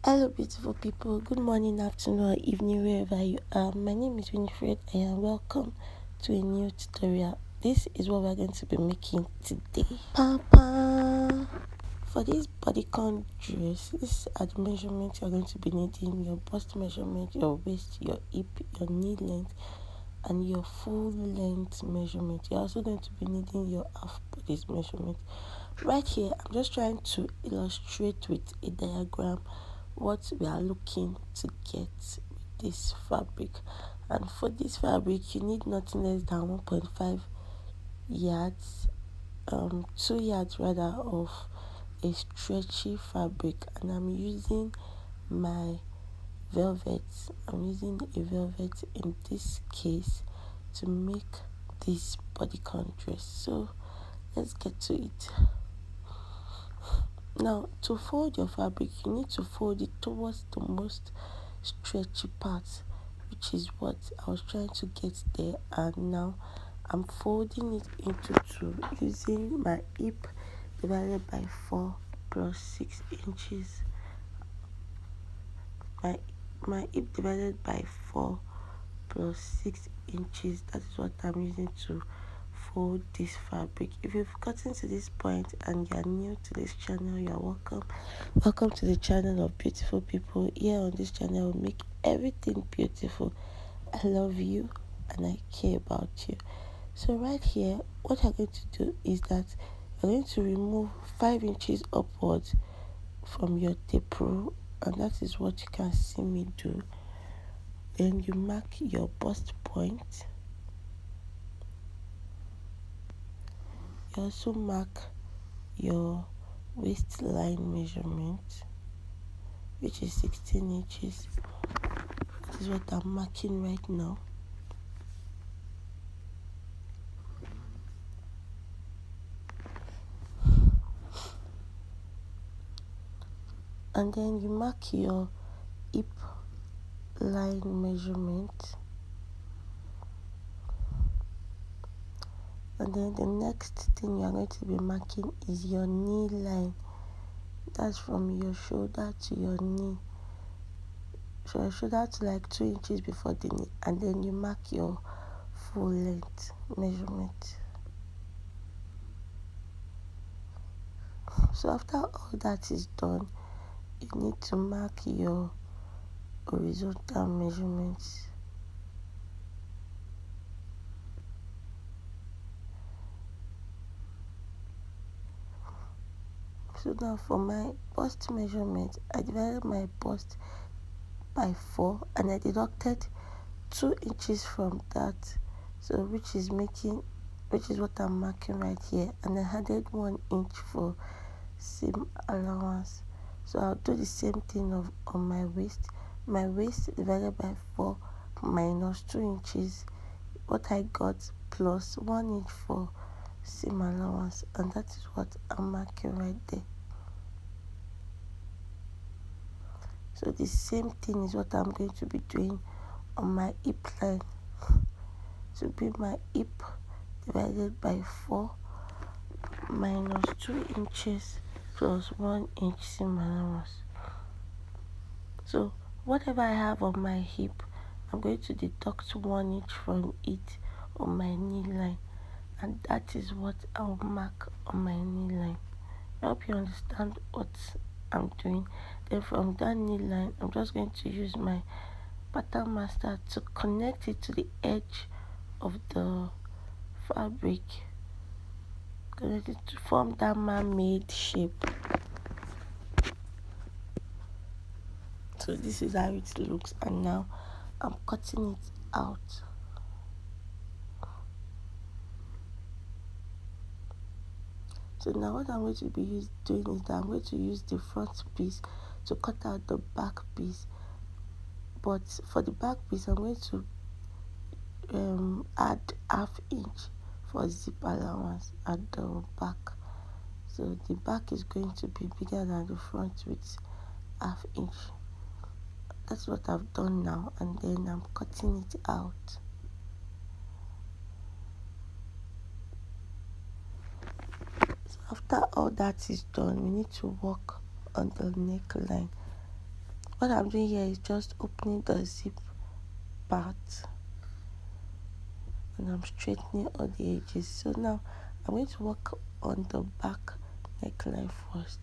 Hello, beautiful people. Good morning, afternoon, or evening, wherever you are. My name is Winifred, and welcome to a new tutorial. This is what we're going to be making today. Papa! For this bodycon dress, these are the measurements you're going to be needing: your bust measurement, your waist, your hip, your knee length, and your full length measurement. You're also going to be needing your half body measurement. Right here, I'm just trying to illustrate with a diagram what we are looking to get with this fabric. And for this fabric, you need nothing less than 1.5 yards, 2 yards rather, of a stretchy fabric. And I'm using my velvet. I'm using a velvet in this case to make this bodycon dress. So let's get to it. Now, to fold your fabric, you need to fold it towards the most stretchy part, which is what I was trying to get there. And now I'm folding it into two using my hip divided by 4 plus 6 inches. My hip divided by 4 plus 6 inches. That is what I'm using to fold this fabric. If you've gotten to this point and you're new to this channel, you're welcome to the channel of beautiful people. Here on this channel, we make everything beautiful. I love you and I care about you. So right here, what you're going to do is that you're going to remove 5 inches upwards from your tape rule, and that is what you can see me do. Then you mark your bust point. You also mark your waistline measurement, which is 16 inches. This is what I'm marking right now. And then you mark your hip line measurement. And then the next thing you're going to be marking is your knee line. That's from your shoulder to your knee. So your shoulder to like 2 inches before the knee. And then you mark your full length measurement. So after all that is done, you need to mark your horizontal measurements. So now for my bust measurement, I divided my bust by 4 and I deducted 2 inches from that, so which is what I'm marking right here, and I added 1 inch for seam allowance. So I'll do the same thing on my waist. My waist divided by 4 minus 2 inches, what I got, plus 1 inch for seam allowance, and that is what I'm marking right there. So the same thing is what I'm going to be doing on my hip line. To be my hip divided by 4 minus 2 inches plus 1 inch seam allowance. So whatever I have on my hip, I'm going to deduct 1 inch from it on my knee line, and that is what I'll mark on my knee line. I hope you understand what I'm doing. Then from that knee line, I'm just going to use my pattern master to connect it to the edge of the fabric, connect it to form that man-made shape. So this is how it looks, and now I'm cutting it out. So now what I'm going to be doing is that I'm going to use the front piece to cut out the back piece. But for the back piece, I'm going to add ½ inch for zip allowance at the back. So the back is going to be bigger than the front with ½ inch. That's what I've done now, and then I'm cutting it out. So after all that is done, we need to work on the neckline. What I'm doing here is just opening the zip part and I'm straightening all the edges. So now I'm going to work on the back neckline first.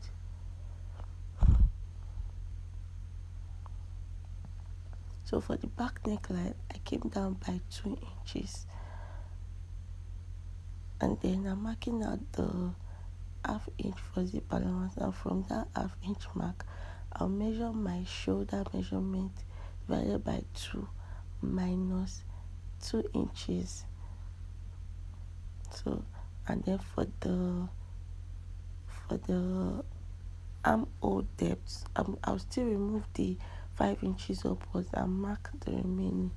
So for the back neckline, I came down by 2 inches, and then I'm marking out the half inch for zip allowance, and from that half inch mark I'll measure my shoulder measurement divided by 2 minus 2 inches. So, and then for the armhole depth, I'll still remove the 5 inches upwards and mark the remaining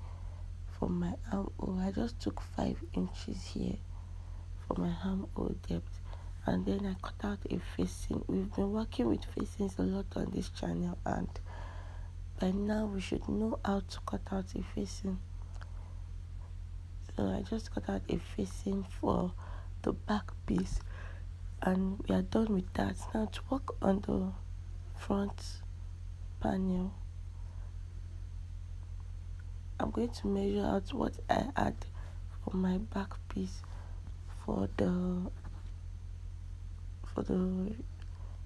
for my armhole. I just took 5 inches here for my armhole depth, and then I cut out a facing. We've been working with facings a lot on this channel, and by now we should know how to cut out a facing. So I just cut out a facing for the back piece, and we are done with that. Now to work on the front panel, I'm going to measure out what I had for my back piece for the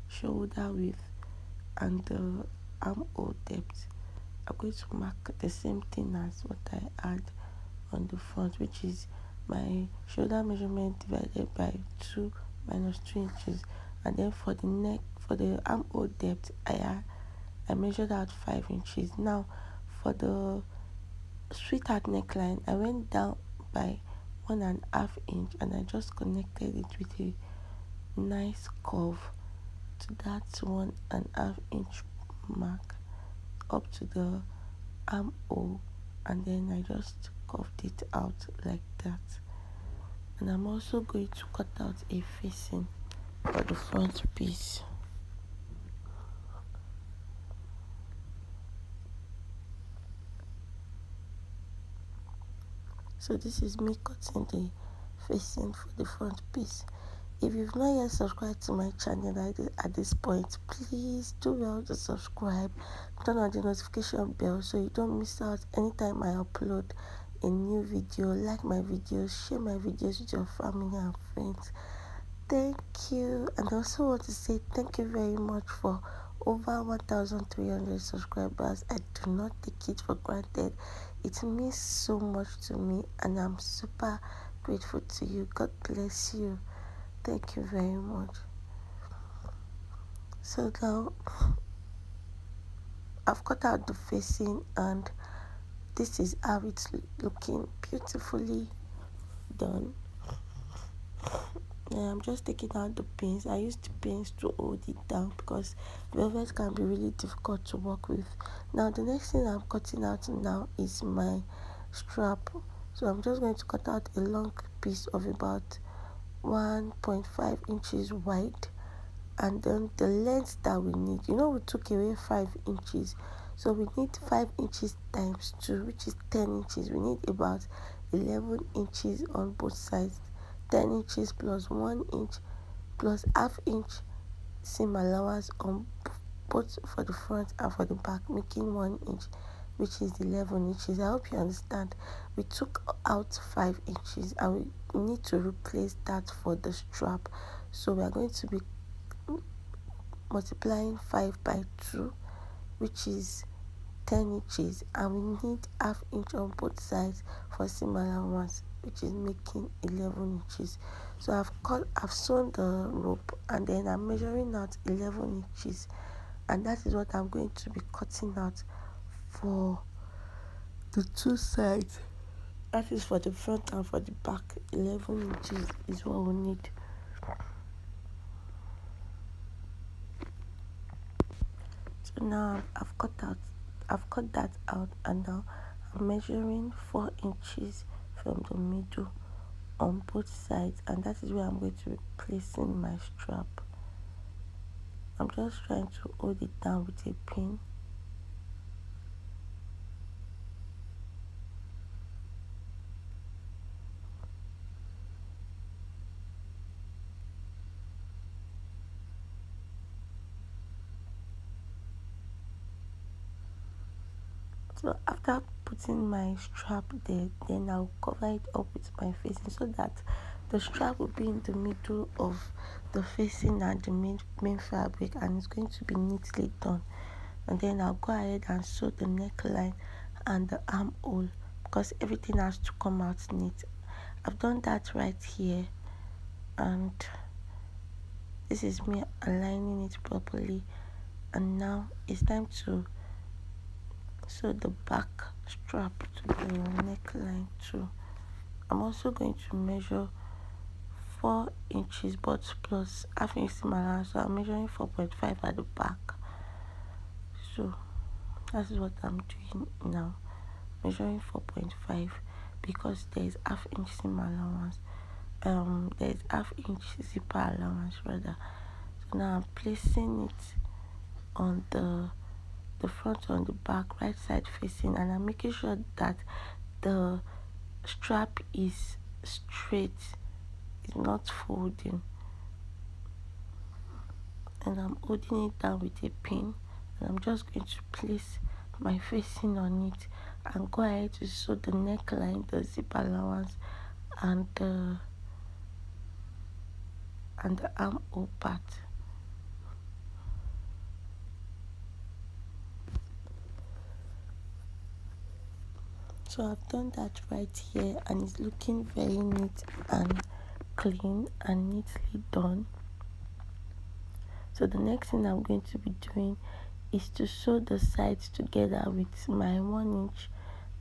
shoulder width and the armhole depth. I'm going to mark the same thing as what I had on the front, which is my shoulder measurement divided by 2 minus 2 inches. And then for the neck, for the armhole depth, I measured out 5 inches. Now for the sweetheart neckline, I went down by 1.5 inch, and I just connected it with a nice curve to that 1.5 inch mark up to the armhole, and then I just curved it out like that. And I'm also going to cut out a facing for the front piece. So this is me cutting the facing for the front piece. If you've not yet subscribed to my channel at this point, please do well to subscribe, turn on the notification bell so you don't miss out anytime I upload a new video. Like my videos, share my videos with your family and friends. Thank you. And I also want to say thank you very much for over 1,300 subscribers. I do not take it for granted. It means so much to me, and I'm super grateful to you. God bless you. Thank you very much. So now I've cut out the facing, and this is how it's looking, beautifully done. Now I'm just taking out the pins. I used the pins to hold it down because velvet can be really difficult to work with. Now the next thing I'm cutting out now is my strap. So I'm just going to cut out a long piece of about 1.5 inches wide, and then the length that we need, we took away 5 inches, so we need 5 inches times 2, which is 10 inches. We need about 11 inches on both sides. 10 inches plus 1 inch plus half inch seam allowance on both for the front and for the back, making 1 inch, which is 11 inches. I hope you understand. We took out 5 inches and we need to replace that for the strap. So we are going to be multiplying 5 by 2, which is 10 inches, and we need half inch on both sides for seam allowance, which is making 11 inches. So I've sewn the rope, and then I'm measuring out 11 inches, and that is what I'm going to be cutting out for the 2 sides. That is for the front and for the back. 11 inches is what we need. So now I've cut that out, and now I'm measuring 4 inches from the middle on both sides, and that is where I'm going to be placing my strap. I'm just trying to hold it down with a pin. So after putting my strap there, then I'll cover it up with my facing so that the strap will be in the middle of the facing and the main fabric, and it's going to be neatly done. And then I'll go ahead and sew the neckline and the armhole because everything has to come out neat. I've done that right here, and this is me aligning it properly. And now it's time to sew the back strap to the neckline too. I'm also going to measure 4 inches but plus half inch seam allowance, so I'm measuring 4.5 at the back. So that's what I'm doing now, measuring 4.5 because there is half inch seam allowance, there is half inch zipper allowance rather. So now I'm placing it on the front, on the back, right side facing, and I'm making sure that the strap is straight, it's not folding, and I'm holding it down with a pin, and I'm just going to place my facing on it and go ahead to sew the neckline, the zip allowance, and the armhole part. So I've done that right here, and it's looking very neat and clean and neatly done. So the next thing I'm going to be doing is to sew the sides together with my 1 inch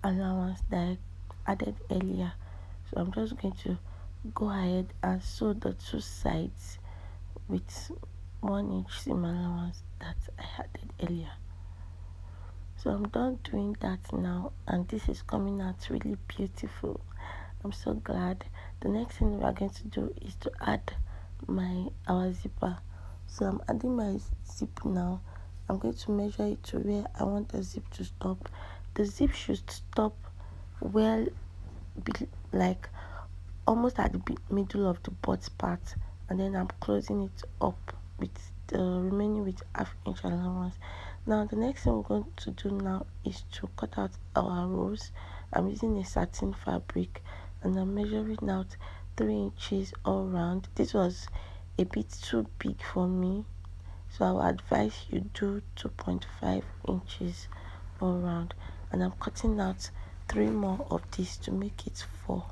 allowance that I added earlier. So I'm just going to go ahead and sew the two sides with 1 inch seam allowance that I added earlier. So I'm done doing that now, and this is coming out really beautiful. I'm so glad. The next thing we are going to do is to add our zipper. So I'm adding my zip now. I'm going to measure it to where I want the zip to stop. The zip should stop like almost at the middle of the butt part, and then I'm closing it up with the remaining with half inch allowance. Now the next thing we're going to do now is to cut out our rows. I'm using a satin fabric, and I'm measuring out 3 inches all round. This was a bit too big for me, so I would advise you do 2.5 inches all round, and I'm cutting out 3 more of this to make it 4.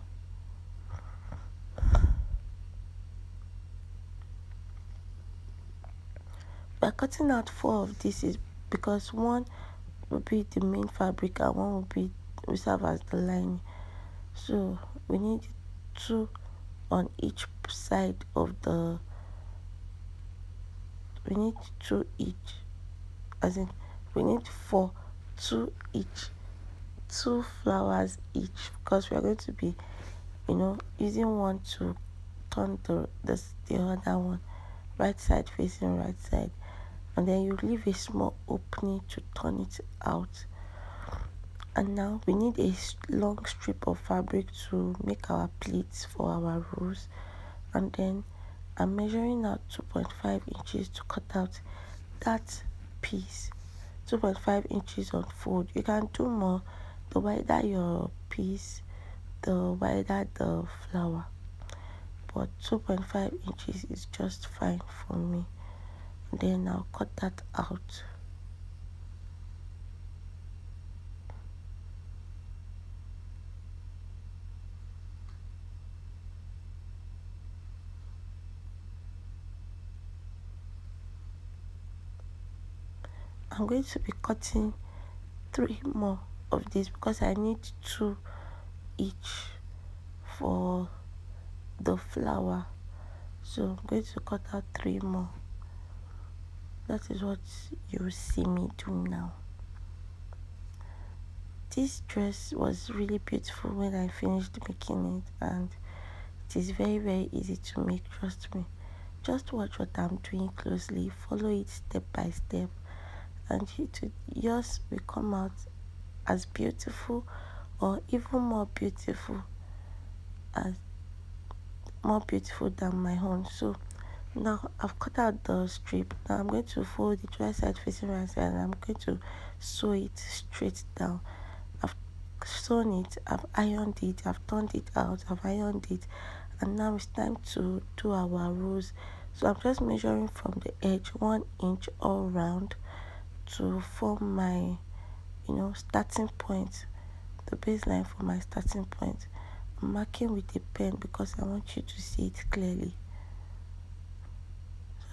By cutting out 4 of this is because one will be the main fabric and one will serve as the lining. So we need 2 on each side of we need 2 each, as in we need 4, 2 each, 2 flowers each, because we are going to be using one to turn the other one, right side facing right side, and then you leave a small opening to turn it out. And now we need a long strip of fabric to make our pleats for our rows, and then I'm measuring out 2.5 inches to cut out that piece. 2.5 inches on fold. You can do more. The wider your piece, the wider the flower, but 2.5 inches is just fine for me. And then I'll cut that out. I'm going to be cutting 3 more of this because I need 2 each for the flower. So I'm going to cut out 3 more. That is what you see me do now. This dress was really beautiful when I finished making it, and it is very, very easy to make, trust me. Just watch what I'm doing closely, follow it step by step, and yours will come out as beautiful or even more beautiful than my own. So Now I've cut out the strip. Now I'm going to fold the right side facing right side, and I'm going to sew it straight down. I've sewn it, I've ironed it, I've turned it out, I've ironed it, and now it's time to do our rows. So I'm just measuring from the edge 1 inch all round to form my starting point, the baseline for my starting point. I'm marking with a pen because I want you to see it clearly.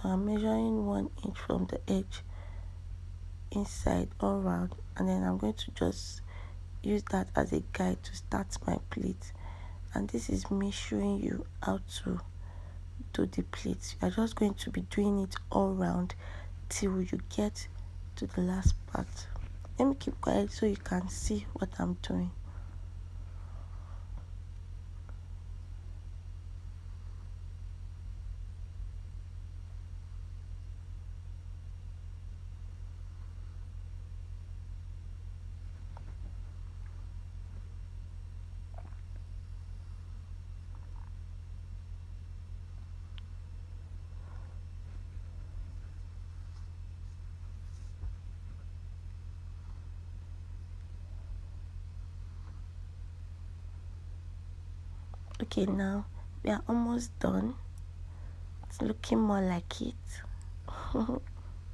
So I'm measuring 1 inch from the edge inside all round, and then I'm going to just use that as a guide to start my pleat. And this is me showing you how to do the pleats. You are just going to be doing it all round till you get to the last part. Let me keep quiet so you can see what I'm doing. Okay, now we are almost done. It's looking more like it.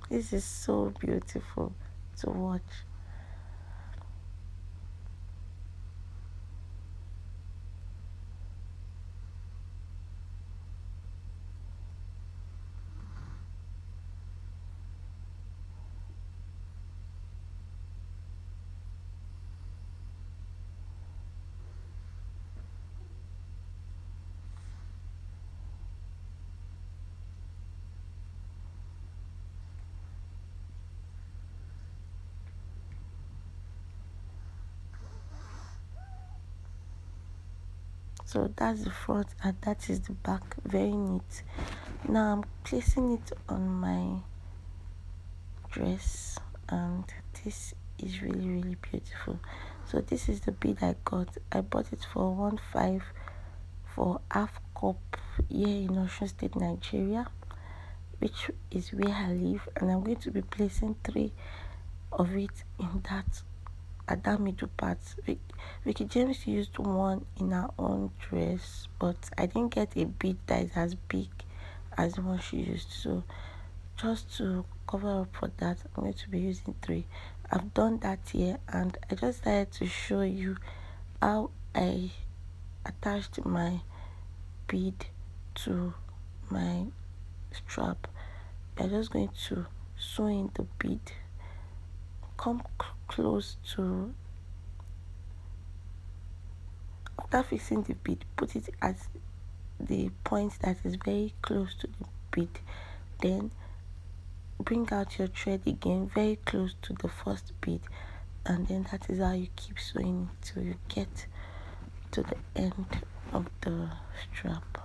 This is so beautiful to watch. So that's the front and that is the back. Very neat. Now I'm placing it on my dress, and this is really beautiful. So this is the bead I got. I bought it for 1.5 for half cup here in Osun State, Nigeria, which is where I live, and I'm going to be placing 3 of it in that at that middle part. Vicky James used one in her own dress, but I didn't get a bead that is as big as the one she used. So just to cover up for that, I'm going to be using 3. I've done that here, and I just decided to show you how I attached my bead to my strap. I'm just going to sew in the bead, come close to, after fixing the bead, put it at the point that is very close to the bead, then bring out your thread again very close to the first bead, and then that is how you keep sewing till you get to the end of the strap.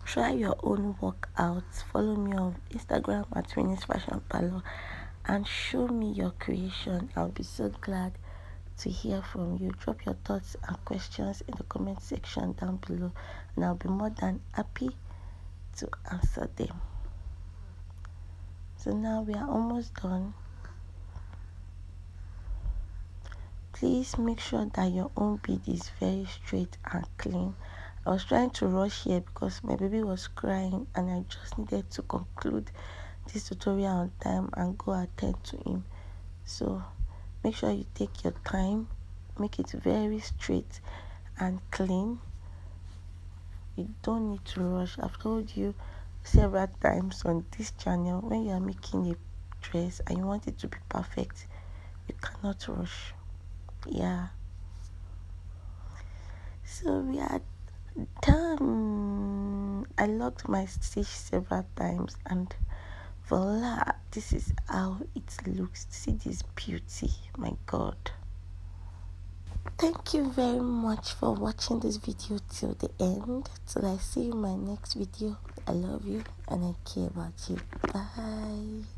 Try your own workouts. Follow me on Instagram at Winnie's Fashion Parlor and show me your creation. I'll be so glad to hear from you. Drop your thoughts and questions in the comment section down below, and I'll be more than happy to answer them. So now we are almost done. Please make sure that your own bead is very straight and clean. I was trying to rush here because my baby was crying, and I just needed to conclude this tutorial on time and go attend to him. So make sure you take your time, make it very straight and clean. You don't need to rush. I've told you several times on this channel, when you are making a dress and you want it to be perfect, you cannot rush. Yeah. So we are done. I locked my stitch several times, and voila, this is how it looks. See this beauty, my god. Thank you very much for watching this video till the end. Till I see you in my next video. I love you and I care about you. Bye.